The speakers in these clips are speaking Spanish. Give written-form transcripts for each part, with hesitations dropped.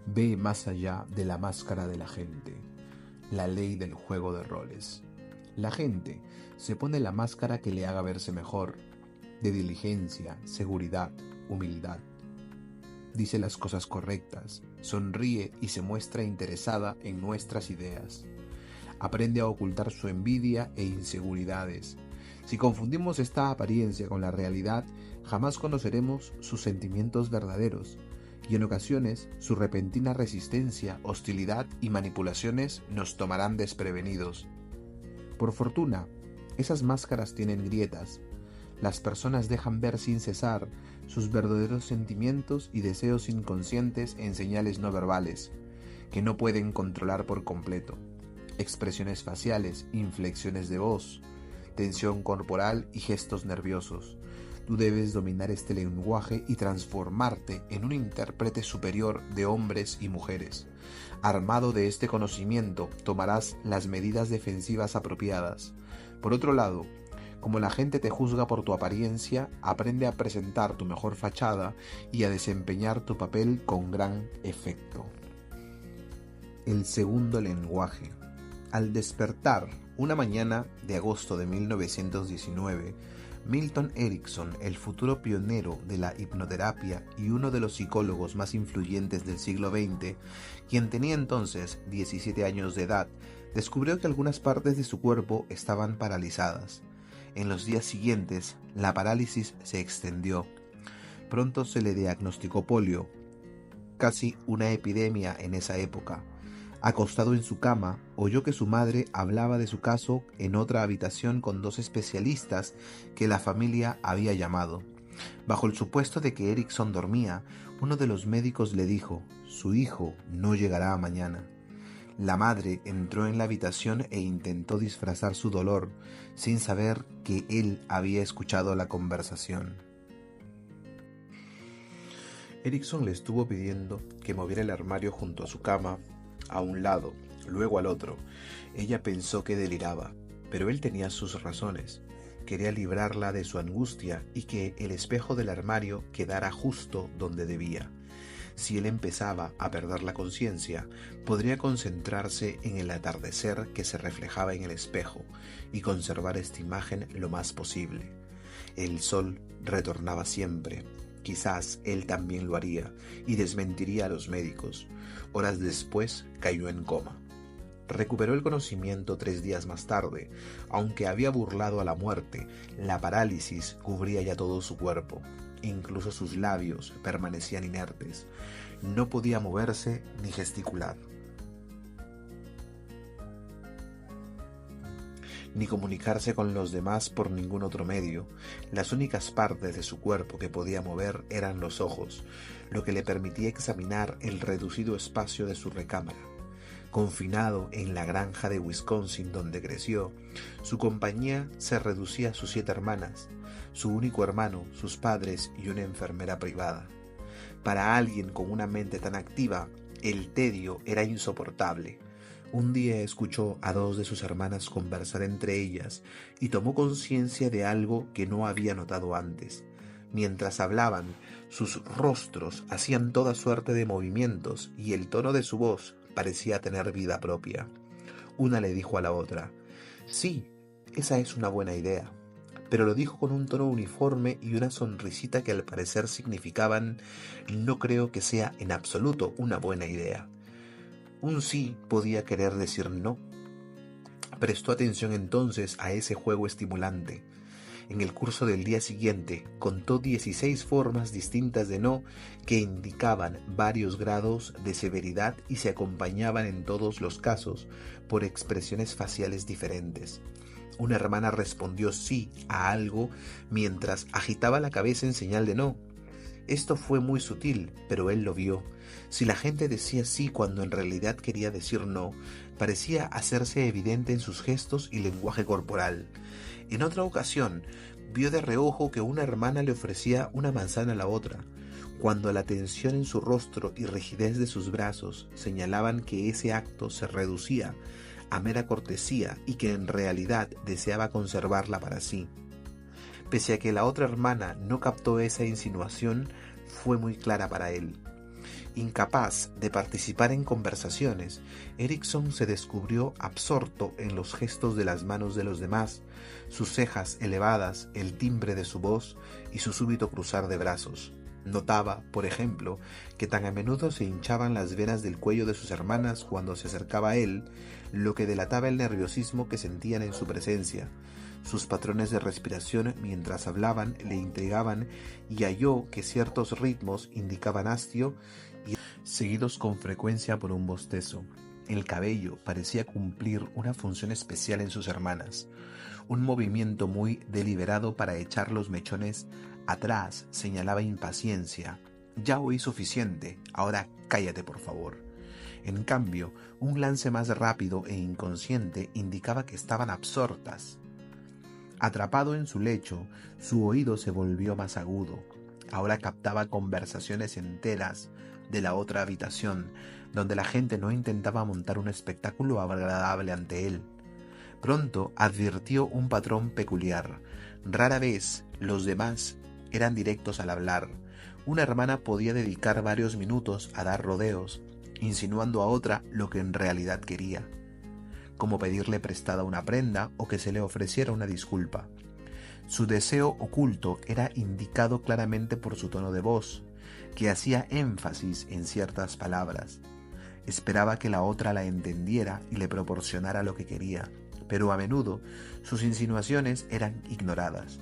Ve más allá de la máscara de la gente, la ley del juego de roles. La gente se pone la máscara que le haga verse mejor, de diligencia, seguridad, humildad. Dice las cosas correctas, sonríe y se muestra interesada en nuestras ideas. Aprende a ocultar su envidia e inseguridades. Si confundimos esta apariencia con la realidad, jamás conoceremos sus sentimientos verdaderos, y en ocasiones su repentina resistencia, hostilidad y manipulaciones nos tomarán desprevenidos. Por fortuna, esas máscaras tienen grietas. Las personas dejan ver sin cesar sus verdaderos sentimientos y deseos inconscientes en señales no verbales, que no pueden controlar por completo. Expresiones faciales, inflexiones de voz, tensión corporal y gestos nerviosos. Tú debes dominar este lenguaje y transformarte en un intérprete superior de hombres y mujeres. Armado de este conocimiento, tomarás las medidas defensivas apropiadas. Por otro lado, como la gente te juzga por tu apariencia, aprende a presentar tu mejor fachada y a desempeñar tu papel con gran efecto. El segundo lenguaje. Al despertar una mañana de agosto de 1919, Milton Erickson, el futuro pionero de la hipnoterapia y uno de los psicólogos más influyentes del siglo XX, quien tenía entonces 17 años de edad, descubrió que algunas partes de su cuerpo estaban paralizadas. En los días siguientes, la parálisis se extendió. Pronto se le diagnosticó polio, casi una epidemia en esa época. Acostado en su cama, oyó que su madre hablaba de su caso en otra habitación con dos especialistas que la familia había llamado. Bajo el supuesto de que Erickson dormía, uno de los médicos le dijo: «Su hijo no llegará mañana». La madre entró en la habitación e intentó disfrazar su dolor, sin saber que él había escuchado la conversación. Erickson le estuvo pidiendo que moviera el armario junto a su cama, a un lado, luego al otro. Ella pensó que deliraba, pero él tenía sus razones. Quería librarla de su angustia y que el espejo del armario quedara justo donde debía. Si él empezaba a perder la conciencia, podría concentrarse en el atardecer que se reflejaba en el espejo y conservar esta imagen lo más posible. El sol retornaba siempre. Quizás él también lo haría y desmentiría a los médicos. Horas después cayó en coma. Recuperó el conocimiento 3 días más tarde. Aunque había burlado a la muerte, la parálisis cubría ya todo su cuerpo. Incluso sus labios permanecían inertes. No podía moverse ni gesticular, ni comunicarse con los demás por ningún otro medio. Las únicas partes de su cuerpo que podía mover eran los ojos, lo que le permitía examinar el reducido espacio de su recámara. Confinado en la granja de Wisconsin donde creció, su compañía se reducía a sus 7 hermanas, su único hermano, sus padres y una enfermera privada. Para alguien con una mente tan activa, el tedio era insoportable. Un día escuchó a 2 de sus hermanas conversar entre ellas y tomó conciencia de algo que no había notado antes. Mientras hablaban, sus rostros hacían toda suerte de movimientos y el tono de su voz parecía tener vida propia. Una le dijo a la otra: «Sí, esa es una buena idea», pero lo dijo con un tono uniforme y una sonrisita que al parecer significaban: «No creo que sea en absoluto una buena idea». Un sí podía querer decir no. Prestó atención entonces a ese juego estimulante. En el curso del día siguiente contó 16 formas distintas de no que indicaban varios grados de severidad y se acompañaban en todos los casos por expresiones faciales diferentes. Una hermana respondió sí a algo mientras agitaba la cabeza en señal de no. Esto fue muy sutil, pero él lo vio. Si la gente decía sí cuando en realidad quería decir no, parecía hacerse evidente en sus gestos y lenguaje corporal. En otra ocasión, vio de reojo que una hermana le ofrecía una manzana a la otra, cuando la tensión en su rostro y rigidez de sus brazos señalaban que ese acto se reducía a mera cortesía y que en realidad deseaba conservarla para sí. Pese a que la otra hermana no captó esa insinuación, fue muy clara para él. Incapaz de participar en conversaciones, Erickson se descubrió absorto en los gestos de las manos de los demás, sus cejas elevadas, el timbre de su voz y su súbito cruzar de brazos. Notaba, por ejemplo, que tan a menudo se hinchaban las venas del cuello de sus hermanas cuando se acercaba a él, lo que delataba el nerviosismo que sentían en su presencia. Sus patrones de respiración mientras hablaban le intrigaban y halló que ciertos ritmos indicaban hastio y seguidos con frecuencia por un bostezo. El cabello parecía cumplir una función especial en sus hermanas. Un movimiento muy deliberado para echar los mechones atrás señalaba impaciencia. Ya oí suficiente, ahora cállate por favor. En cambio, un lance más rápido e inconsciente indicaba que estaban absortas. Atrapado en su lecho, su oído se volvió más agudo. Ahora captaba conversaciones enteras de la otra habitación, donde la gente no intentaba montar un espectáculo agradable ante él. Pronto advirtió un patrón peculiar. Rara vez los demás eran directos al hablar. Una hermana podía dedicar varios minutos a dar rodeos, insinuando a otra lo que en realidad quería, como pedirle prestada una prenda o que se le ofreciera una disculpa. Su deseo oculto era indicado claramente por su tono de voz, que hacía énfasis en ciertas palabras. Esperaba que la otra la entendiera y le proporcionara lo que quería, pero a menudo sus insinuaciones eran ignoradas,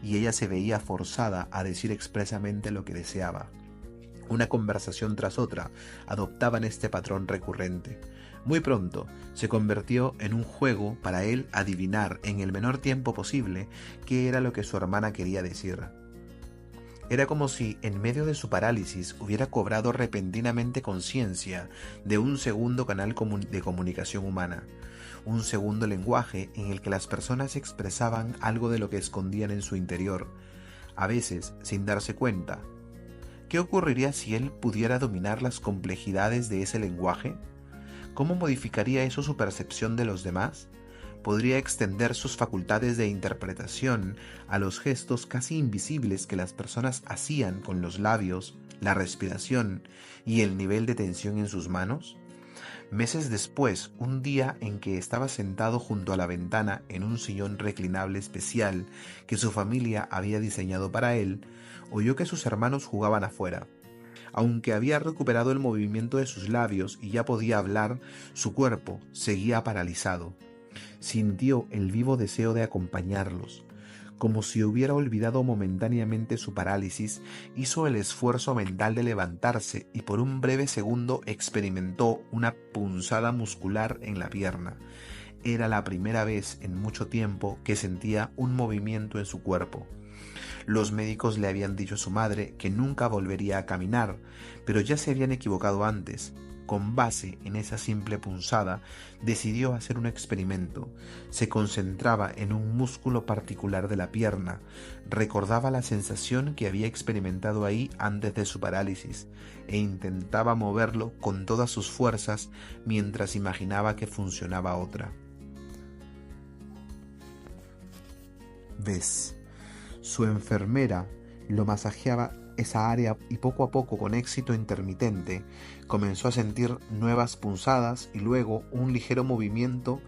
y ella se veía forzada a decir expresamente lo que deseaba. Una conversación tras otra adoptaban este patrón recurrente. Muy pronto se convirtió en un juego para él adivinar en el menor tiempo posible qué era lo que su hermana quería decir. Era como si en medio de su parálisis hubiera cobrado repentinamente conciencia de un segundo canal de comunicación humana, un segundo lenguaje en el que las personas expresaban algo de lo que escondían en su interior, a veces sin darse cuenta. ¿Qué ocurriría si él pudiera dominar las complejidades de ese lenguaje? ¿Cómo modificaría eso su percepción de los demás? Podría extender sus facultades de interpretación a los gestos casi invisibles que las personas hacían con los labios, la respiración y el nivel de tensión en sus manos. Meses después, un día en que estaba sentado junto a la ventana en un sillón reclinable especial que su familia había diseñado para él, oyó que sus hermanos jugaban afuera. Aunque había recuperado el movimiento de sus labios y ya podía hablar, su cuerpo seguía paralizado. Sintió el vivo deseo de acompañarlos. Como si hubiera olvidado momentáneamente su parálisis, hizo el esfuerzo mental de levantarse y por un breve segundo experimentó una punzada muscular en la pierna. Era la primera vez en mucho tiempo que sentía un movimiento en su cuerpo. Los médicos le habían dicho a su madre que nunca volvería a caminar, pero ya se habían equivocado antes. Con base en esa simple punzada, decidió hacer un experimento. Se concentraba en un músculo particular de la pierna, recordaba la sensación que había experimentado ahí antes de su parálisis, e intentaba moverlo con todas sus fuerzas mientras imaginaba que funcionaba otra. ¿Ves? Su enfermera lo masajeaba esa área y poco a poco, con éxito intermitente, comenzó a sentir nuevas punzadas y luego un ligero movimiento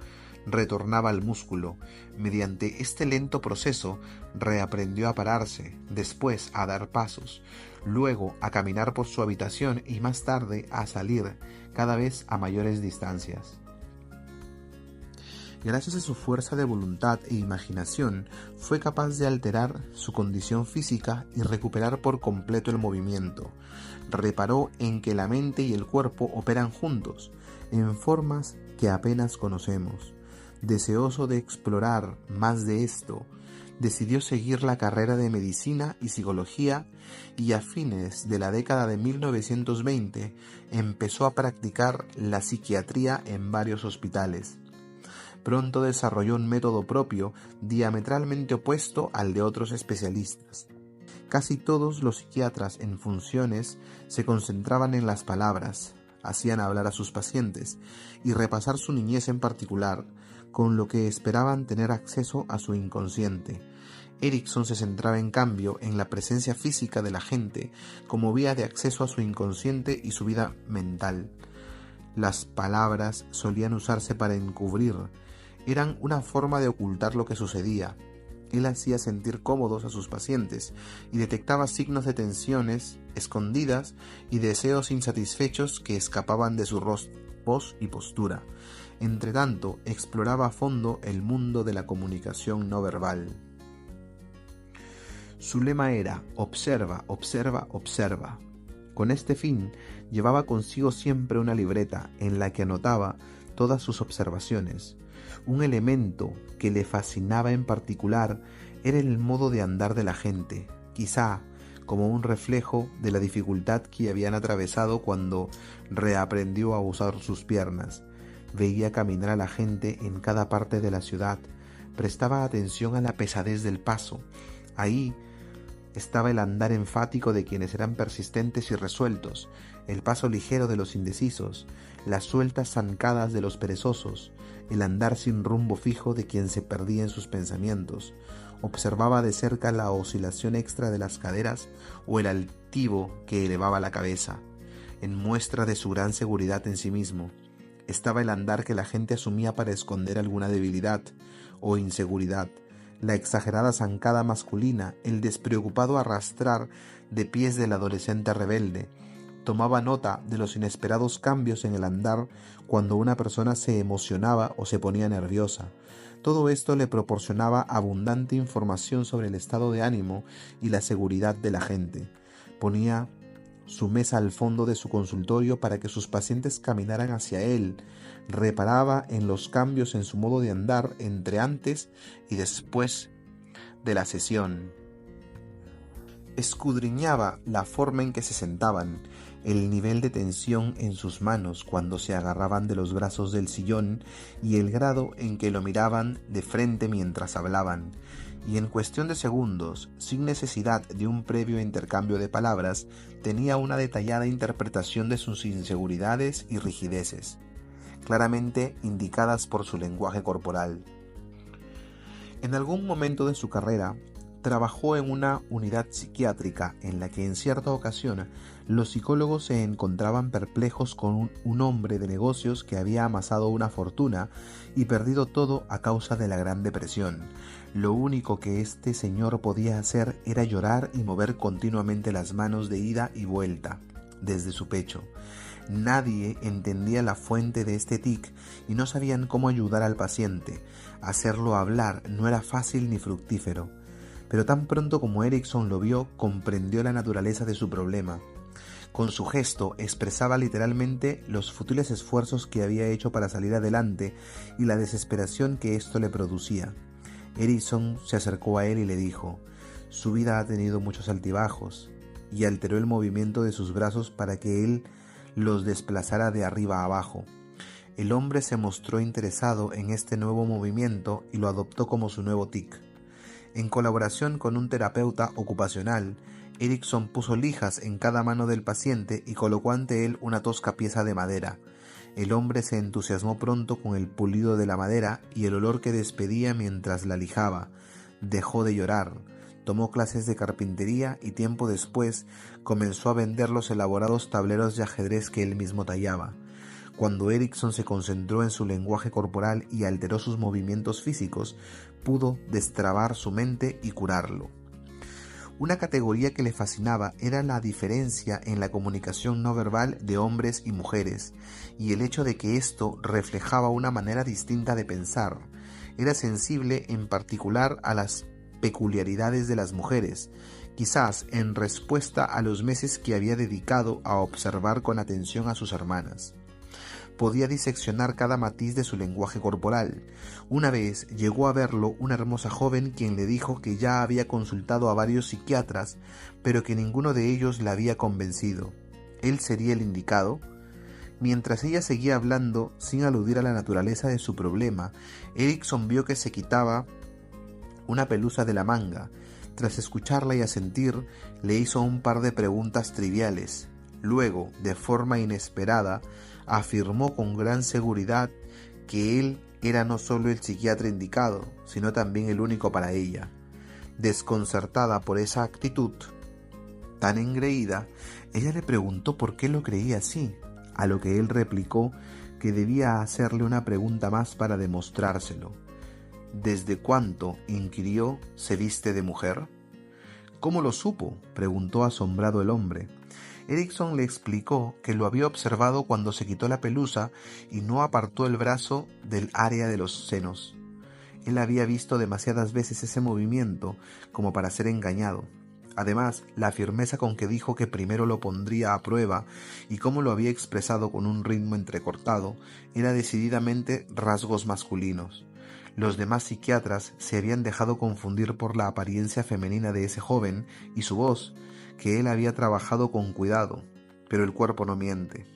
retornaba al músculo. Mediante este lento proceso reaprendió a pararse, después a dar pasos, luego a caminar por su habitación y más tarde a salir, cada vez a mayores distancias. Gracias a su fuerza de voluntad e imaginación, fue capaz de alterar su condición física y recuperar por completo el movimiento. Reparó en que la mente y el cuerpo operan juntos, en formas que apenas conocemos. Deseoso de explorar más de esto, decidió seguir la carrera de medicina y psicología y a fines de la década de 1920 empezó a practicar la psiquiatría en varios hospitales. Pronto desarrolló un método propio diametralmente opuesto al de otros especialistas. Casi todos los psiquiatras en funciones se concentraban en las palabras, hacían hablar a sus pacientes y repasar su niñez en particular, con lo que esperaban tener acceso a su inconsciente. Erikson se centraba en cambio en la presencia física de la gente como vía de acceso a su inconsciente y su vida mental. Las palabras solían usarse para encubrir, eran una forma de ocultar lo que sucedía. Él hacía sentir cómodos a sus pacientes y detectaba signos de tensiones escondidas y deseos insatisfechos que escapaban de su voz y postura. Entretanto, exploraba a fondo el mundo de la comunicación no verbal. Su lema era observa, observa, observa. Con este fin, llevaba consigo siempre una libreta en la que anotaba todas sus observaciones. Un elemento que le fascinaba en particular era el modo de andar de la gente, quizá como un reflejo de la dificultad que habían atravesado cuando reaprendió a usar sus piernas. Veía caminar a la gente en cada parte de la ciudad, prestaba atención a la pesadez del paso. Ahí estaba el andar enfático de quienes eran persistentes y resueltos, el paso ligero de los indecisos, las sueltas zancadas de los perezosos, el andar sin rumbo fijo de quien se perdía en sus pensamientos. Observaba de cerca la oscilación extra de las caderas o el altivo que elevaba la cabeza, en muestra de su gran seguridad en sí mismo. Estaba el andar que la gente asumía para esconder alguna debilidad o inseguridad, la exagerada zancada masculina, el despreocupado arrastrar de pies del adolescente rebelde. Tomaba nota de los inesperados cambios en el andar cuando una persona se emocionaba o se ponía nerviosa. Todo esto le proporcionaba abundante información sobre el estado de ánimo y la seguridad de la gente. Ponía su mesa al fondo de su consultorio para que sus pacientes caminaran hacia él. Reparaba en los cambios en su modo de andar entre antes y después de la sesión. Escudriñaba la forma en que se sentaban, el nivel de tensión en sus manos cuando se agarraban de los brazos del sillón y el grado en que lo miraban de frente mientras hablaban. Y en cuestión de segundos, sin necesidad de un previo intercambio de palabras, tenía una detallada interpretación de sus inseguridades y rigideces, claramente indicadas por su lenguaje corporal. En algún momento de su carrera, trabajó en una unidad psiquiátrica en la que en cierta ocasión los psicólogos se encontraban perplejos con un hombre de negocios que había amasado una fortuna y perdido todo a causa de la Gran Depresión. Lo único que este señor podía hacer era llorar y mover continuamente las manos de ida y vuelta desde su pecho. Nadie entendía la fuente de este tic y no sabían cómo ayudar al paciente. Hacerlo hablar no era fácil ni fructífero. Pero tan pronto como Erikson lo vio, comprendió la naturaleza de su problema. Con su gesto expresaba literalmente los fútiles esfuerzos que había hecho para salir adelante y la desesperación que esto le producía. Erikson se acercó a él y le dijo: «Su vida ha tenido muchos altibajos», y alteró el movimiento de sus brazos para que él los desplazara de arriba a abajo. El hombre se mostró interesado en este nuevo movimiento y lo adoptó como su nuevo tic. En colaboración con un terapeuta ocupacional, Erikson puso lijas en cada mano del paciente y colocó ante él una tosca pieza de madera. El hombre se entusiasmó pronto con el pulido de la madera y el olor que despedía mientras la lijaba. Dejó de llorar, tomó clases de carpintería y tiempo después comenzó a vender los elaborados tableros de ajedrez que él mismo tallaba. Cuando Erikson se concentró en su lenguaje corporal y alteró sus movimientos físicos, pudo destrabar su mente y curarlo. Una categoría que le fascinaba era la diferencia en la comunicación no verbal de hombres y mujeres, y el hecho de que esto reflejaba una manera distinta de pensar. Era sensible en particular a las peculiaridades de las mujeres, quizás en respuesta a los meses que había dedicado a observar con atención a sus hermanas. Podía diseccionar cada matiz de su lenguaje corporal. Una vez llegó a verlo una hermosa joven quien le dijo que ya había consultado a varios psiquiatras, pero que ninguno de ellos la había convencido. ¿Él sería el indicado? Mientras ella seguía hablando, sin aludir a la naturaleza de su problema, Erikson vio que se quitaba una pelusa de la manga. Tras escucharla y asentir, le hizo un par de preguntas triviales. Luego, de forma inesperada, afirmó con gran seguridad que él era no solo el psiquiatra indicado, sino también el único para ella. Desconcertada por esa actitud tan engreída, ella le preguntó por qué lo creía así, a lo que él replicó que debía hacerle una pregunta más para demostrárselo. ¿Desde cuánto, inquirió, se viste de mujer? ¿Cómo lo supo?, preguntó asombrado el hombre. Erickson le explicó que lo había observado cuando se quitó la pelusa y no apartó el brazo del área de los senos. Él había visto demasiadas veces ese movimiento como para ser engañado. Además, la firmeza con que dijo que primero lo pondría a prueba y cómo lo había expresado con un ritmo entrecortado era decididamente rasgos masculinos. Los demás psiquiatras se habían dejado confundir por la apariencia femenina de ese joven y su voz, que él había trabajado con cuidado, pero el cuerpo no miente.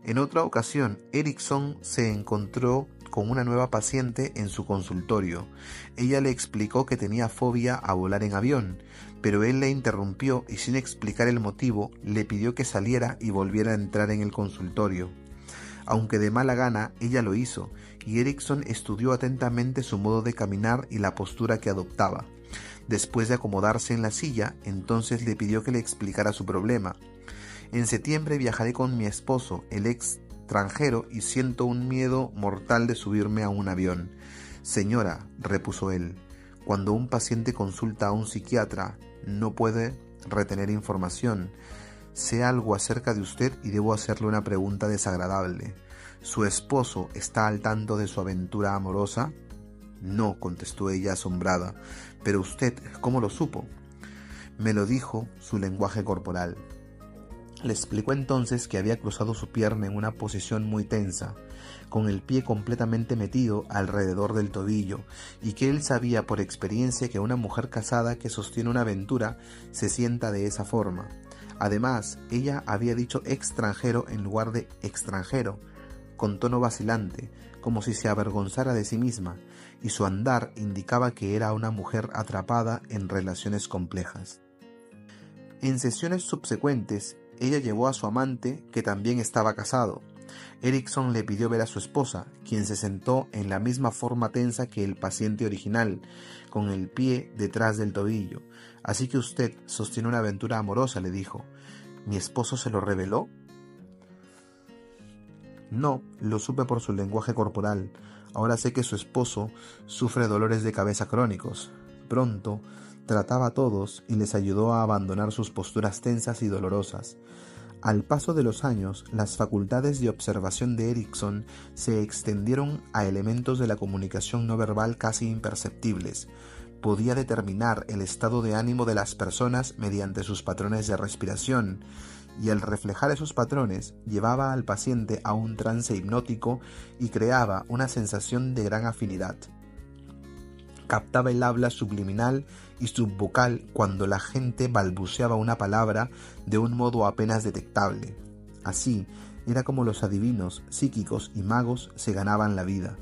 En otra ocasión, Erickson se encontró con una nueva paciente en su consultorio. Ella le explicó que tenía fobia a volar en avión, pero él le interrumpió y sin explicar el motivo le pidió que saliera y volviera a entrar en el consultorio. Aunque de mala gana, ella lo hizo, y Erickson estudió atentamente su modo de caminar y la postura que adoptaba. Después de acomodarse en la silla, entonces le pidió que le explicara su problema. En septiembre viajaré con mi esposo, el extranjero, y siento un miedo mortal de subirme a un avión. Señora, repuso él, cuando un paciente consulta a un psiquiatra, no puede retener información. Sé algo acerca de usted y debo hacerle una pregunta desagradable. ¿Su esposo está al tanto de su aventura amorosa? No, contestó ella asombrada. ¿Pero usted cómo lo supo? Me lo dijo su lenguaje corporal. Le explicó entonces que había cruzado su pierna en una posición muy tensa, con el pie completamente metido alrededor del tobillo, y que él sabía por experiencia que una mujer casada que sostiene una aventura se sienta de esa forma. Además, ella había dicho extranjero en lugar de extranjero, con tono vacilante, como si se avergonzara de sí misma, y su andar indicaba que era una mujer atrapada en relaciones complejas. En sesiones subsecuentes, ella llevó a su amante, que también estaba casado. Erickson le pidió ver a su esposa, quien se sentó en la misma forma tensa que el paciente original, con el pie detrás del tobillo. Así que usted sostiene una aventura amorosa, le dijo. ¿Mi esposo se lo reveló? No, lo supe por su lenguaje corporal. Ahora sé que su esposo sufre dolores de cabeza crónicos. Pronto trataba a todos y les ayudó a abandonar sus posturas tensas y dolorosas. Al paso de los años, las facultades de observación de Erickson se extendieron a elementos de la comunicación no verbal casi imperceptibles. Podía determinar el estado de ánimo de las personas mediante sus patrones de respiración, y al reflejar esos patrones llevaba al paciente a un trance hipnótico y creaba una sensación de gran afinidad. Captaba el habla subliminal y subvocal cuando la gente balbuceaba una palabra de un modo apenas detectable. Así, era como los adivinos, psíquicos y magos se ganaban la vida.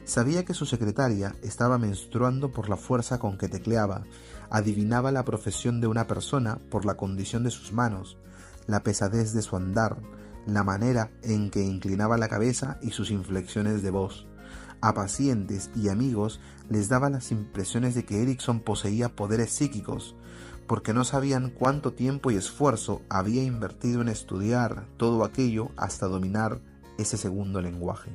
Sabía que su secretaria estaba menstruando por la fuerza con que tecleaba, adivinaba la profesión de una persona por la condición de sus manos, la pesadez de su andar, la manera en que inclinaba la cabeza y sus inflexiones de voz. A pacientes y amigos les daba las impresiones de que Erickson poseía poderes psíquicos, porque no sabían cuánto tiempo y esfuerzo había invertido en estudiar todo aquello hasta dominar ese segundo lenguaje.